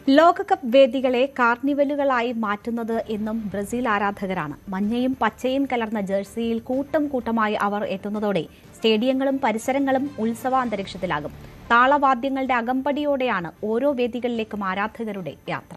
ലോകകപ്പ് വേദികളെ കാർണിവലുകളായി മാറ്റുന്നത് എന്നും ബ്രസീൽ ആരാധകരാണ്. മഞ്ഞയും പച്ചയും കലർന്ന ജേഴ്സിയിൽ കൂട്ടം കൂട്ടമായി അവർ എത്തുന്നതോടെ സ്റ്റേഡിയങ്ങളും പരിസരങ്ങളും ഉത്സവാന്തരീക്ഷത്തിലാകും. താളവാദ്യങ്ങളുടെ അകമ്പടിയോടെയാണ് ഓരോ വേദികളിലേക്കും ആരാധകരുടെ യാത്ര.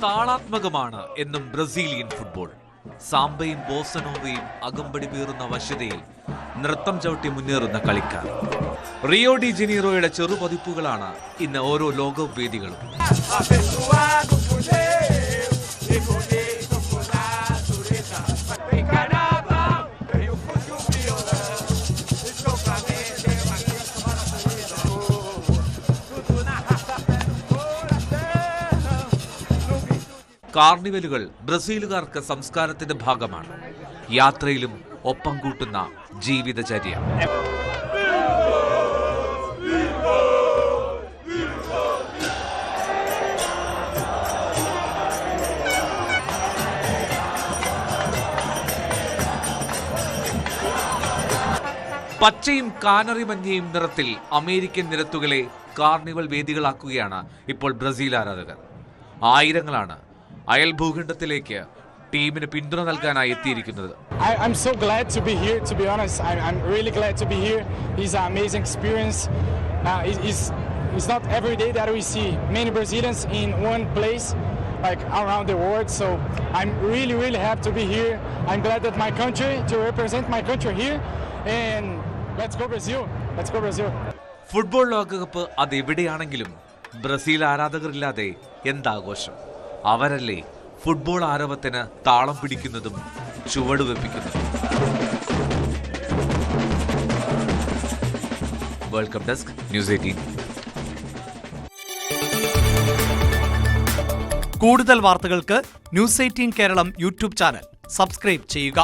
താളാത്മകമാണ് എന്നും ബ്രസീലിയൻ ഫുട്ബോൾ. സാംബയും ബോസനോവയും അകമ്പടി പേറുന്ന വശ്യതയിൽ നൃത്തം ചവിട്ടി മുന്നേറുന്ന കളിക്കാർ. റിയോ ഡി ജനീറോയുടെ ചെറുപതിപ്പുകളാണ് ഇന്ന് ഓരോ ലോകകപ്പ് വേദികളും. കാർണിവലുകൾ ബ്രസീലുകാർക്ക് സംസ്കാരത്തിന്റെ ഭാഗമാണ്. യാത്രയിലും ഒപ്പം കൂട്ടുന്ന ജീവിതചര്യ. പച്ചയും കാനറി മഞ്ഞയും നിറത്തിൽ അമേരിക്കൻ നിരത്തുകളെ കാർണിവൽ വേദികളാക്കുകയാണ് ഇപ്പോൾ ബ്രസീൽ ആരാധകർ. ആയിരങ്ങളാണ് അയൽ ഭൂഖണ്ഡത്തിലേക്ക് ടീമിന് പിന്തുണ നൽകാനായി എത്തിയിരിക്കുന്നത്. I'm so glad to be here, to be honest. I'm really glad to be here. It's an amazing experience. It's not every day that we see many Brazilians in one place, like around the world. So I'm really happy to be here. I'm glad that my country, to represent my country here. And let's go Brazil. Let's go Brazil. Football ലോകകപ്പ് അതെവിടെയാണെങ്കിലും Brazil ആരാധകരില്ലാതെ എന്താഘോഷം. അവരല്ലേ football ആരവത്തിന് താളം പിടിക്കുന്നതും ചുവടുവെപ്പിക്കുന്നതും. World cup desk, news 18. കൂടുതൽ വാർത്തകൾക്ക് news 18 Keralam YouTube channel subscribe ചെയ്യുക.